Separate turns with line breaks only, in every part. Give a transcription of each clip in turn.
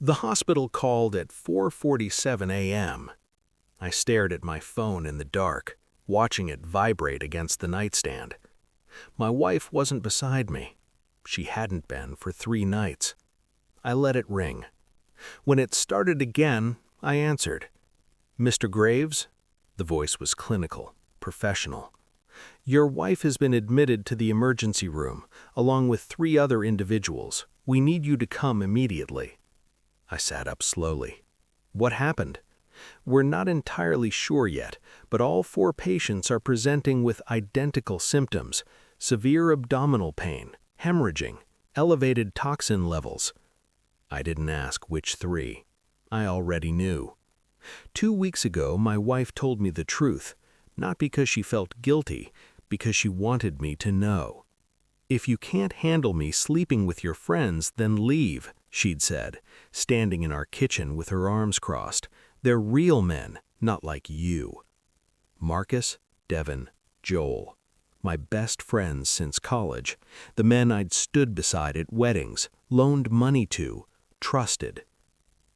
The hospital called at 4:47 a.m. I stared at my phone in the dark, watching it vibrate against the nightstand. My wife wasn't beside me. She hadn't been for 3 nights. I let it ring. When it started again, I answered. "Mr. Graves?" The voice was clinical, professional. "Your wife has been admitted to the emergency room, along with 3 other individuals. We need you to come immediately." I sat up slowly. "What happened?" "We're not entirely sure yet, but all 4 patients are presenting with identical symptoms: severe abdominal pain, hemorrhaging, elevated toxin levels." I didn't ask which 3. I already knew. 2 weeks ago, my wife told me the truth, not because she felt guilty, because she wanted me to know. "If you can't handle me sleeping with your friends, then leave," she'd said, standing in our kitchen with her arms crossed. "They're real men, not like you." Marcus, Devin, Joel. My best friends since college. The men I'd stood beside at weddings, loaned money to, trusted.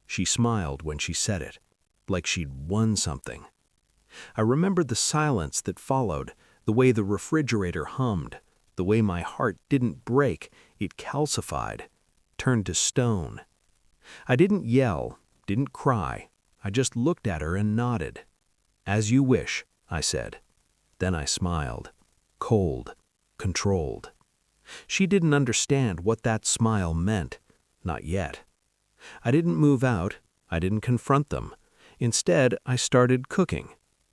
She smiled when she said it, like she'd won something. I remembered the silence that followed, the way the refrigerator hummed, the way my heart didn't break, it calcified, turned to stone. I didn't yell, didn't cry. I just looked at her and nodded. "As you wish," I said. Then I smiled, cold, controlled. She didn't understand what that smile meant, not yet. I didn't move out, I didn't confront them. Instead, I started cooking.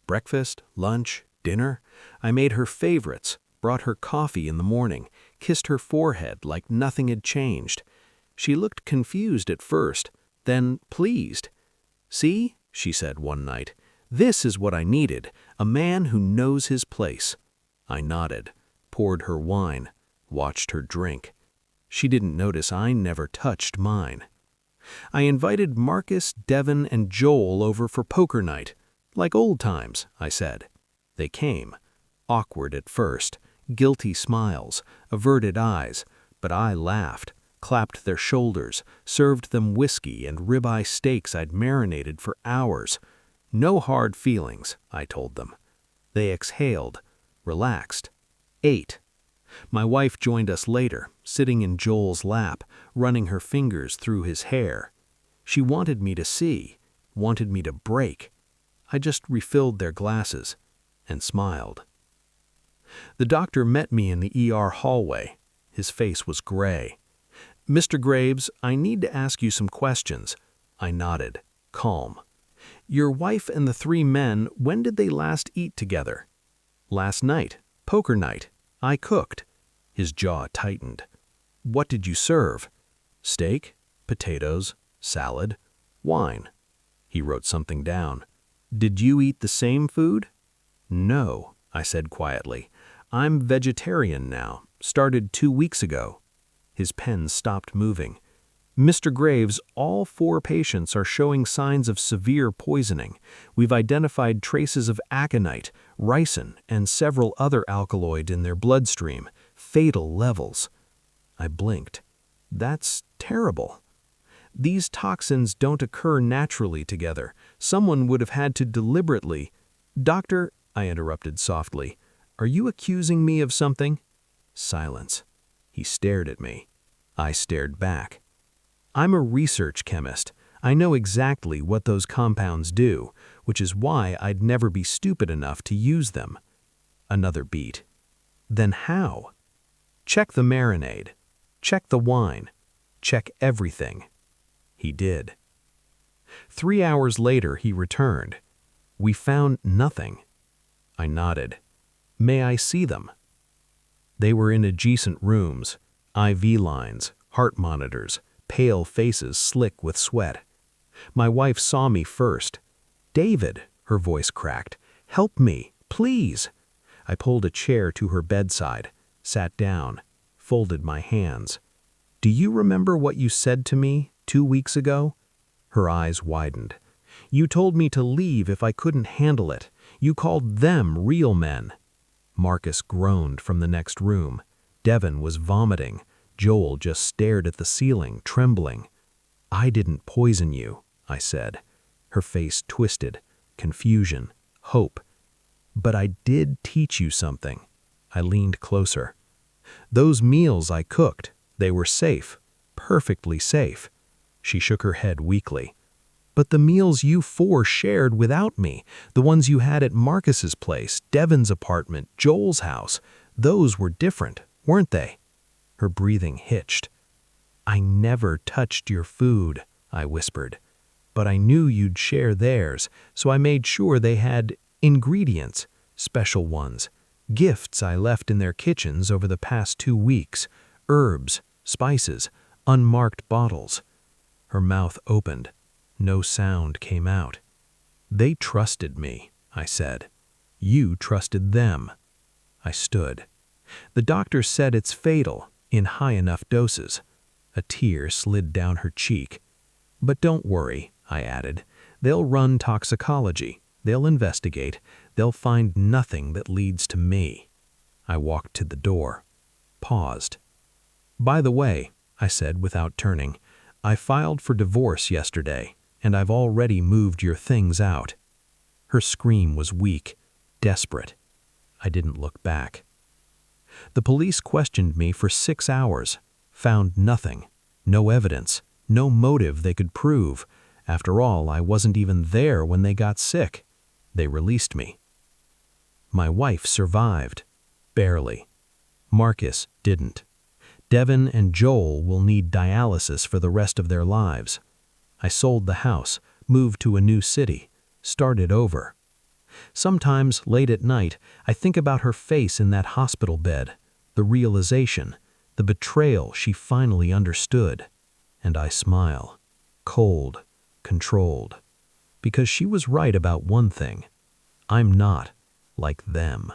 Breakfast, lunch, dinner. I made her favorites, brought her coffee in the morning, kissed her forehead like nothing had changed. She looked confused at first, then pleased. "See," she said one night, "this is what I needed, a man who knows his place." I nodded, poured her wine, watched her drink. She didn't notice I never touched mine. I invited Marcus, Devin, and Joel over for poker night. "Like old times," I said. They came. Awkward at first, guilty smiles, averted eyes, but I laughed, clapped their shoulders, served them whiskey and ribeye steaks I'd marinated for hours. No hard feelings, I told them. They exhaled, relaxed, ate. My wife joined us later, sitting in Joel's lap, running her fingers through his hair. She wanted me to see, wanted me to break. I just refilled their glasses and smiled. The doctor met me in the ER hallway. His face was gray. "Mr. Graves, I need to ask you some questions." I nodded, calm. "Your wife and the 3 men, when did they last eat together?" "Last night, poker night. I cooked." His jaw tightened. "What did you serve?" "Steak, potatoes, salad, wine." He wrote something down. "Did you eat the same food?" "No," I said quietly. "I'm vegetarian now, started 2 weeks ago." His pen stopped moving. "Mr. Graves, all 4 patients are showing signs of severe poisoning. We've identified traces of aconite, ricin, and several other alkaloids in their bloodstream, fatal levels." I blinked. "That's terrible." "These toxins don't occur naturally together. Someone would have had to deliberately—" "Doctor," I interrupted softly, "are you accusing me of something?" Silence. He stared at me. I stared back. "I'm a research chemist. I know exactly what those compounds do, which is why I'd never be stupid enough to use them." Another beat. "Then how?" "Check the marinade. Check the wine. Check everything." He did. 3 hours later, he returned. "We found nothing." I nodded. "May I see them?" They were in adjacent rooms, IV lines, heart monitors, pale faces slick with sweat. My wife saw me first. "David," her voice cracked, "help me, please." I pulled a chair to her bedside, sat down, folded my hands. "Do you remember what you said to me 2 weeks ago?" Her eyes widened. "You told me to leave if I couldn't handle it. You called them real men." Marcus groaned from the next room. Devin was vomiting. Joel just stared at the ceiling, trembling. I didn't poison you, I said. Her face twisted, confusion, hope. But I did teach you something. I leaned closer. Those meals I cooked, they were safe, perfectly safe. She shook her head weakly. But the meals you four shared without me, the ones you had at Marcus's place, Devin's apartment, Joel's house, those were different, weren't they? Her breathing hitched. I never touched your food, I whispered. But I knew you'd share theirs, so I made sure they had ingredients, special ones, gifts I left in their kitchens over the past 2 weeks, herbs, spices, unmarked bottles. Her mouth opened. No sound came out. They trusted me, I said. You trusted them. I stood. The doctor said it's fatal in high enough doses. A tear slid down her cheek. But don't worry, I added. They'll run toxicology. They'll investigate. They'll find nothing that leads to me. I walked to the door. Paused. By the way, I said without turning, I filed for divorce yesterday, and I've already moved your things out. Her scream was weak, desperate. I didn't look back. The police questioned me for 6 hours, found nothing, no evidence, no motive they could prove. After all, I wasn't even there when they got sick. They released me. My wife survived. Barely. Marcus didn't. Devin and Joel will need dialysis for the rest of their lives. I sold the house, moved to a new city, started over. Sometimes, late at night, I think about her face in that hospital bed, the realization, the betrayal she finally understood. And I smile, cold, controlled, because she was right about one thing. I'm not like them.